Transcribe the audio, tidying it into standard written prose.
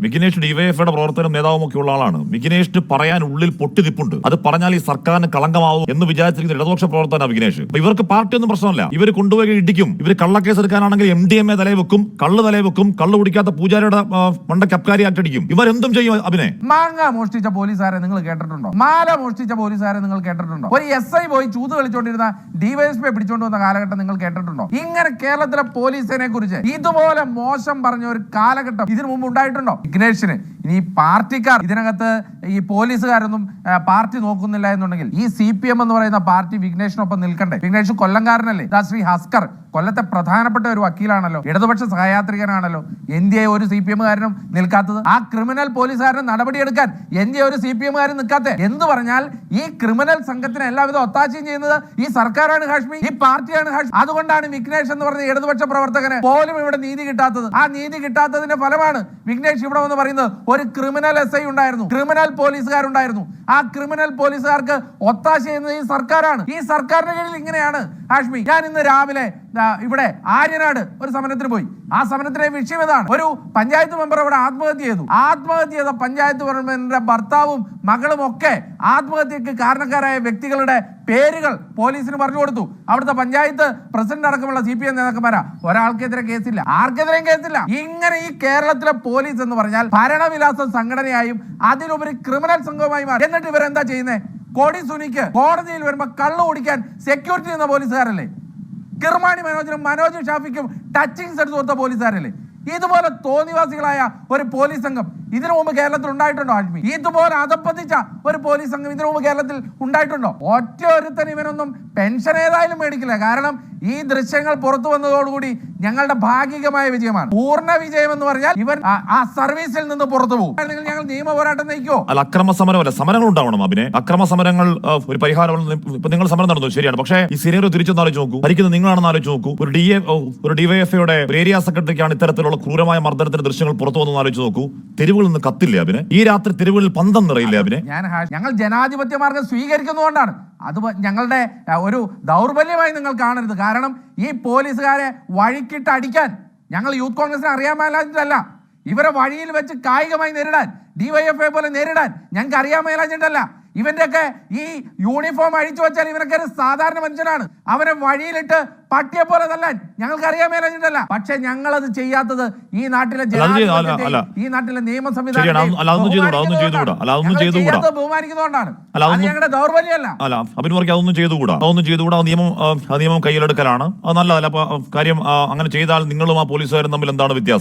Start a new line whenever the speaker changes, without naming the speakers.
വിഘ്നേഷ് ഡിവൈഎഫ്ഐയുടെ പ്രവർത്തനം നേതാവുമൊക്കെ ഉള്ള ആളാണ്. വിഘ്നേഷിന് പറയാൻ ഉള്ളിൽ പൊട്ടിതിപ്പുണ്ട്. അത് പറഞ്ഞാൽ ഈ സർക്കാരിന് കളങ്കമാവും എന്ന് വിചാരിച്ചിരിക്കുന്ന ഇടതുപക്ഷ പ്രവർത്തന വിഘ്നേഷ്. അപ്പൊ ഇവർക്ക് പാർട്ടിയൊന്നും പ്രശ്നമല്ല. ഇവർ കൊണ്ടുപോയി ഇടിക്കും. ഇവർ കള്ളക്കേസ് എടുക്കാനാണെങ്കിൽ MDMA തലയിൽ വെക്കും, കള്ള് തലയിൽ വെക്കും, കള്ള് കുടിക്കാത്ത പൂജാരിയുടെ മണ്ടയ്ക്ക് അബ്കാരി ആക്ട് അടിക്കും. ഇവരെന്തും ചെയ്യും. അഭിനയ
മാങ്ങ മോഷ്ടിച്ച പോലീസുകാരെ നിങ്ങൾ കേട്ടിട്ടുണ്ടോ? മാല മോഷ്ടിച്ച പോലീസുകാരെ നിങ്ങൾ കേട്ടിട്ടുണ്ടോ? ഒരു SI പോയി ചൂത് കളിച്ചോണ്ടിരുന്ന DYSP പിടിച്ചോണ്ട് വന്ന കാലഘട്ടം നിങ്ങൾ കേട്ടിട്ടുണ്ടോ? ഇങ്ങനെ കേരളത്തിലെ പോലീസിനെ കുറിച്ച് ഇതുപോലെ മോശം പറഞ്ഞ ഒരു കാലഘട്ടം ഇതിനു മുമ്പ് ഉണ്ടായിട്ടുണ്ടോ? വിഘ്നേഷിന് ഇനി പാർട്ടിക്കാർ ഇതിനകത്ത് ഈ പോലീസുകാരൊന്നും പാർട്ടി നോക്കുന്നില്ല എന്നുണ്ടെങ്കിൽ ഈ CPM എന്ന് പറയുന്ന പാർട്ടി വിഘ്നേഷിനൊപ്പം നിൽക്കണ്ടേ? വിഘ്നേഷ് കൊല്ലംകാരനല്ലേ? ശ്രീ ഹസ്കർ കൊല്ലത്തെ പ്രധാനപ്പെട്ട ഒരു വക്കീലാണല്ലോ, ഇടതുപക്ഷ സഹയാത്രികനാണല്ലോ. NDA ഒരു CPM-കാരനും നിൽക്കാത്തത്? ആ ക്രിമിനൽ പോലീസുകാരന് നടപടിയെടുക്കാൻ NDA ഒരു CPM-കാരൻ നിൽക്കാത്ത എന്ന് പറഞ്ഞാൽ ഈ ക്രിമിനൽ സംഘത്തിന് എല്ലാവിധ ഒത്താശയും ചെയ്യുന്നത് ഈ സർക്കാരാണ് ഹാഷ്മി, ഈ പാർട്ടിയാണ് ഹാഷ്മി. അതുകൊണ്ടാണ് വിഘ്നേഷ് എന്ന് പറഞ്ഞ ഇടതുപക്ഷ പ്രവർത്തകന് പോലും ഇവിടെ നീതി കിട്ടാത്തത്. ആ നീതി കിട്ടാത്തതിന്റെ ഫലമാണ് വിഘ്നേഷ് ഇവിടെ വന്ന് പറയുന്നത് ഒരു ക്രിമിനൽ SI ഉണ്ടായിരുന്നു, ക്രിമിനൽ പോലീസുകാരുണ്ടായിരുന്നു. ആ ക്രിമിനൽ പോലീസുകാർക്ക് ഒത്താശ ചെയ്യുന്നത് ഈ സർക്കാരാണ്. ഈ സർക്കാരിന്റെ കീഴിൽ ഇങ്ങനെയാണ് ഹാഷ്മി. ഞാൻ ഇന്ന് രാവിലെ ഇവിടെ ആര്യനാട് ഒരു സമരത്തിന് പോയി. ആ സമരത്തിലെ വിഷയം ഇതാണ്. ഒരു പഞ്ചായത്ത് മെമ്പർ അവിടെ ആത്മഹത്യ ചെയ്ത പഞ്ചായത്ത് മെമ്പറിന്റെ ഭർത്താവും മകളും ഒക്കെ ആത്മഹത്യക്ക് കാരണക്കാരായ വ്യക്തികളുടെ പേരുകൾ പോലീസിന് പറഞ്ഞു കൊടുത്തു. അവിടുത്തെ പഞ്ചായത്ത് പ്രസിഡന്റ് അടക്കമുള്ള CPM നേതാക്കന്മാരാ. ഒരാൾക്കെതിരെ കേസില്ല, ആർക്കെതിരെയും കേസില്ല. ഇങ്ങനെ ഈ കേരളത്തിലെ പോലീസ് എന്ന് പറഞ്ഞാൽ ഭരണവിലാസ സംഘടനയായും അതിലുപരി ക്രിമിനൽ സംഘവുമായി മാറി. എന്നിട്ട് ഇവരെന്താ ചെയ്യുന്നത്? കോടി സുനിക്ക് കോടതിയിൽ വരുമ്പോ കള്ളു കുടിക്കാൻ സെക്യൂരിറ്റി എന്ന പോലീസുകാരല്ലേ? കിർമാണി മനോജ് ഷാഫിക്കും ടച്ചിങ്സ് എടുത്തു കൊടുത്ത പോലീസുകാരല്ലേ? ഇതുപോലെ തോന്നിവാസികളായ ഒരു പോലീസ് സംഘം ഇതിനു മുമ്പ് കേരളത്തിൽ ഉണ്ടായിട്ടുണ്ടോ? ആഷ്മി, ഇതുപോലെ അധപ്പതിച്ച ഒരു പോലീസ് സംഘം ഇതിനു മുമ്പ് കേരളത്തിൽ ഉണ്ടായിട്ടുണ്ടോ? ഒറ്റ ഒരുത്തൻ ഇവനൊന്നും പെൻഷൻ ഏതായാലും മേടിക്കില്ല. കാരണം ഈ ദൃശ്യങ്ങൾ പുറത്തു വന്നതോടുകൂടി ഞങ്ങളുടെ ഭാഗികമായ വിജയമാണ്. പൂർണ്ണ വിജയം എന്ന് പറഞ്ഞാൽ ഇവൻ ആ സർവീസിൽ നിന്ന് പുറത്തു പോകും. ഞങ്ങൾ നിയമ പോരാട്ടം നയിക്കോ?
അല്ല, അക്രമ സമരമല്ല, സമരങ്ങൾ ഉണ്ടാവണം. അഭിനയ അക്രമ സമരങ്ങൾ ഒരു പരിഹാരം. ഇപ്പൊ നിങ്ങൾ സമരം നടന്നു, ശരിയാണ്. പക്ഷേ ഈ സിനേറിയോ തിരിച്ചൊന്ന് ആലോചിച്ച് നോക്കൂ. ഭരിക്കുന്നത് നിങ്ങളാണെന്ന് ആലോചിച്ച് നോക്കൂ. ഒരു DYFIയുടെ ഏരിയ സെക്രട്ടറിക്കാണ് ഇത്തരത്തിലുള്ള ക്രൂരമായ മർദ്ദനത്തിന്റെ ദൃശ്യങ്ങൾ പുറത്തു വന്നു ആലോചിച്ച് നോക്കൂ. തെരുവുകളിൽ നിന്ന് കത്തില്ലേ അഭിനയ? ഈ രാത്രി തെരുവുകളിൽ പന്തം നിറയില്ലേ അഭിനയ?
ഞങ്ങൾ ജനാധിപത്യ മാർഗം സ്വീകരിക്കുന്നതുകൊണ്ടാണ്. അത് ഞങ്ങളുടെ ഒരു ദൗർബല്യമായി നിങ്ങൾ കാണരുത്. കാരണം ഈ പോലീസുകാരെ വഴിക്കിട്ട് അടിക്കാൻ ഞങ്ങൾ യൂത്ത് കോൺഗ്രസിനെ അറിയാൻ മേലാഞ്ഞിട്ടല്ല, ഇവരെ വഴിയിൽ വെച്ച് കായികമായി നേരിടാൻ, DYFI പോലെ നേരിടാൻ ഞങ്ങൾക്ക് അറിയാൻ മേലാഞ്ഞിട്ടല്ല. ഇവന്റെയൊക്കെ ഈ യൂണിഫോം അഴിച്ചു വെച്ചാൽ ഇവനൊക്കെ ഒരു സാധാരണ മനുഷ്യനാണ്. അവനെ വഴിയിലിട്ട് പട്ടിയെ പോലെ തല്ലാൻ ഞങ്ങൾക്ക് അറിയാൻ മേലല്ല. പക്ഷെ ഞങ്ങളത് ചെയ്യാത്തത് ഈ നാട്ടിലെ ഈ നാട്ടിലെ നിയമ സംവിധാനം ബഹുമാനിക്കുന്നതുകൊണ്ടാണ്. ഞങ്ങളുടെ ദൗർബല്യമല്ല.
അതൊന്നും ചെയ്തുകൂടാ. നിയമം കയ്യിലെടുക്കലാണ്. അത് നല്ലതല്ല. കാര്യം അങ്ങനെ ചെയ്താൽ നിങ്ങളും ആ പോലീസുകാരും തമ്മിൽ എന്താണ് വ്യത്യാസം?